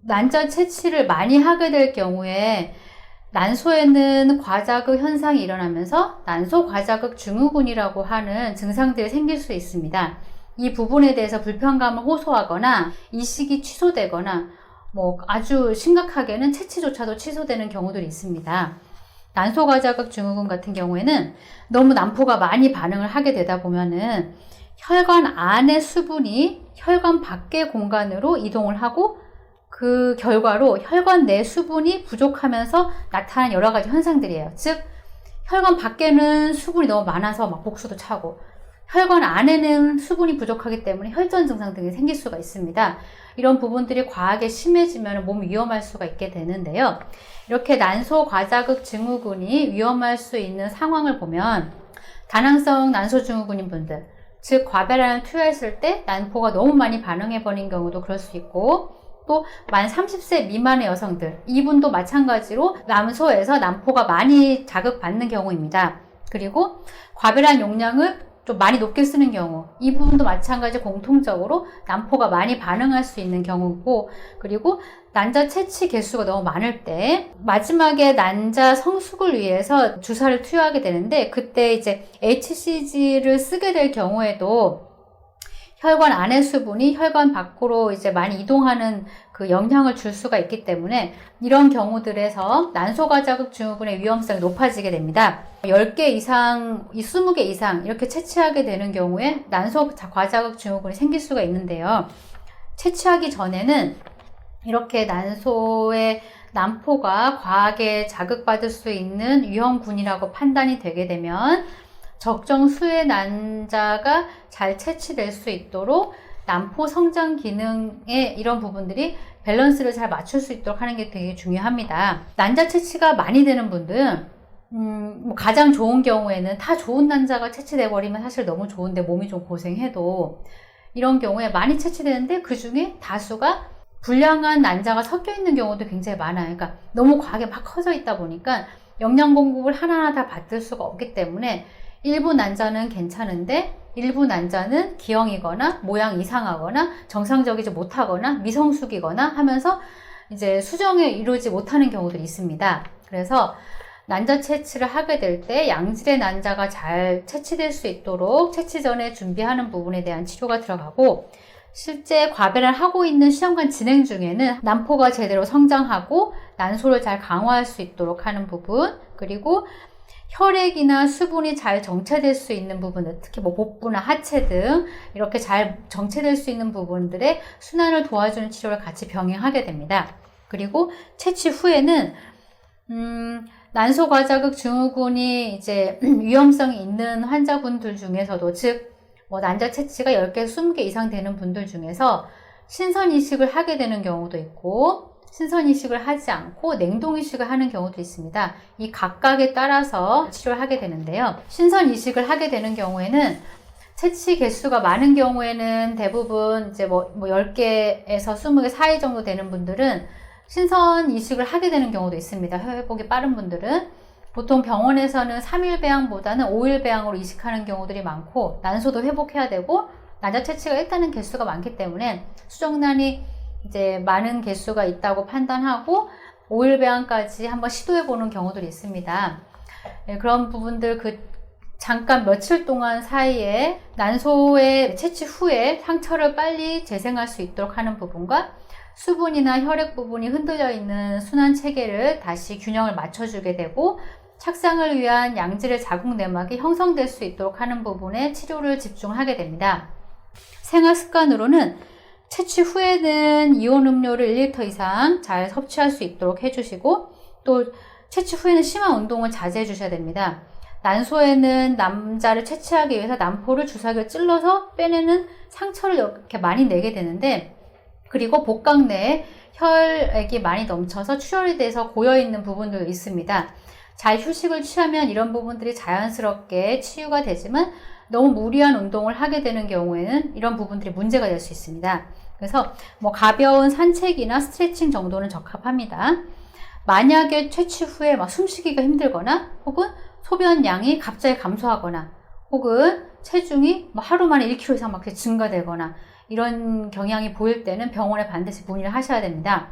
난자 채취를 많이 하게 될 경우에 난소에는 과자극 현상이 일어나면서 난소 과자극 증후군이라고 하는 증상들이 생길 수 있습니다. 이 부분에 대해서 불편감을 호소하거나 이식이 취소되거나 아주 심각하게는 채취조차도 취소되는 경우들이 있습니다. 난소 과자극 증후군 같은 경우에는 너무 난포가 많이 반응을 하게 되다 보면은 혈관 안의 수분이 혈관 밖의 공간으로 이동을 하고 그 결과로 혈관 내 수분이 부족하면서 나타나는 여러 가지 현상들이에요. 즉, 혈관 밖에는 수분이 너무 많아서 막 복수도 차고, 혈관 안에는 수분이 부족하기 때문에 혈전 증상 등이 생길 수가 있습니다. 이런 부분들이 과하게 심해지면 몸이 위험할 수가 있게 되는데요. 이렇게 난소 과자극 증후군이 위험할 수 있는 상황을 보면 다낭성 난소 증후군인 분들, 즉 과배란을 투여했을 때 난포가 너무 많이 반응해 버린 경우도 그럴 수 있고, 또 만 30세 미만의 여성들, 이분도 마찬가지로 남소에서 난포가 많이 자극받는 경우입니다. 그리고 과배란 용량을 좀 많이 높게 쓰는 경우, 이 부분도 마찬가지 공통적으로 난포가 많이 반응할 수 있는 경우고, 그리고 난자 채취 개수가 너무 많을 때 마지막에 난자 성숙을 위해서 주사를 투여하게 되는데, 그때 이제 HCG를 쓰게 될 경우에도 혈관 안의 수분이 혈관 밖으로 이제 많이 이동하는 그 영향을 줄 수가 있기 때문에 이런 경우들에서 난소 과자극 증후군의 위험성이 높아지게 됩니다. 10개 이상, 20개 이상 이렇게 채취하게 되는 경우에 난소 과자극 증후군이 생길 수가 있는데요. 채취하기 전에는 이렇게 난소의 난포가 과하게 자극받을 수 있는 위험군이라고 판단이 되게 되면 적정 수의 난자가 잘 채취될 수 있도록 난포 성장 기능의 이런 부분들이 밸런스를 잘 맞출 수 있도록 하는 게 되게 중요합니다. 난자 채취가 많이 되는 분들은 가장 좋은 경우에는 다 좋은 난자가 채취돼 버리면 사실 너무 좋은데 몸이 좀 고생해도, 이런 경우에 많이 채취되는데 그 중에 다수가 불량한 난자가 섞여 있는 경우도 굉장히 많아요. 그러니까 너무 과하게 막 커져 있다 보니까 영양 공급을 하나하나 다 받을 수가 없기 때문에 일부 난자는 괜찮은데 일부 난자는 기형이거나 모양 이상하거나 정상적이지 못하거나 미성숙이거나 하면서 이제 수정에 이루지 못하는 경우들이 있습니다. 그래서 난자 채취를 하게 될 때 양질의 난자가 잘 채취될 수 있도록 채취 전에 준비하는 부분에 대한 치료가 들어가고, 실제 과배를 하고 있는 시험관 진행 중에는 난포가 제대로 성장하고 난소를 잘 강화할 수 있도록 하는 부분, 그리고 혈액이나 수분이 잘 정체될 수 있는 부분들, 특히 복부나 하체 등 이렇게 잘 정체될 수 있는 부분들의 순환을 도와주는 치료를 같이 병행하게 됩니다. 그리고 채취 후에는 난소 과자극 증후군이 이제 위험성이 있는 환자분들 중에서도, 즉 난자 채취가 10개, 20개 이상 되는 분들 중에서 신선 이식을 하게 되는 경우도 있고, 신선 이식을 하지 않고 냉동 이식을 하는 경우도 있습니다. 이 각각에 따라서 치료를 하게 되는데요. 신선 이식을 하게 되는 경우에는 채취 개수가 많은 경우에는 대부분 이제 10개에서 20개 사이 정도 되는 분들은 신선 이식을 하게 되는 경우도 있습니다. 회복이 빠른 분들은. 보통 병원에서는 3일 배양보다는 5일 배양으로 이식하는 경우들이 많고, 난소도 회복해야 되고 난자 채취가 일단은 개수가 많기 때문에 수정란이 이제 많은 개수가 있다고 판단하고 5일 배양까지 한번 시도해 보는 경우들이 있습니다. 그런 부분들 잠깐 며칠 동안 사이에 난소의 채취 후에 상처를 빨리 재생할 수 있도록 하는 부분과 수분이나 혈액 부분이 흔들려 있는 순환 체계를 다시 균형을 맞춰주게 되고, 착상을 위한 양질의 자궁 내막이 형성될 수 있도록 하는 부분에 치료를 집중하게 됩니다. 생활 습관으로는 채취 후에는 이온 음료를 1리터 이상 잘 섭취할 수 있도록 해주시고, 또 채취 후에는 심한 운동을 자제해 주셔야 됩니다. 난소에는 남자를 채취하기 위해서 난포를 주사기로 찔러서 빼내는 상처를 이렇게 많이 내게 되는데, 그리고 복강 내에 혈액이 많이 넘쳐서 출혈이 돼서 고여있는 부분도 있습니다. 잘 휴식을 취하면 이런 부분들이 자연스럽게 치유가 되지만 너무 무리한 운동을 하게 되는 경우에는 이런 부분들이 문제가 될 수 있습니다. 그래서 가벼운 산책이나 스트레칭 정도는 적합합니다. 만약에 채취 후에 숨쉬기가 힘들거나, 혹은 소변 양이 갑자기 감소하거나, 혹은 체중이 하루 만에 1kg 이상 막 증가되거나 이런 경향이 보일 때는 병원에 반드시 문의를 하셔야 됩니다.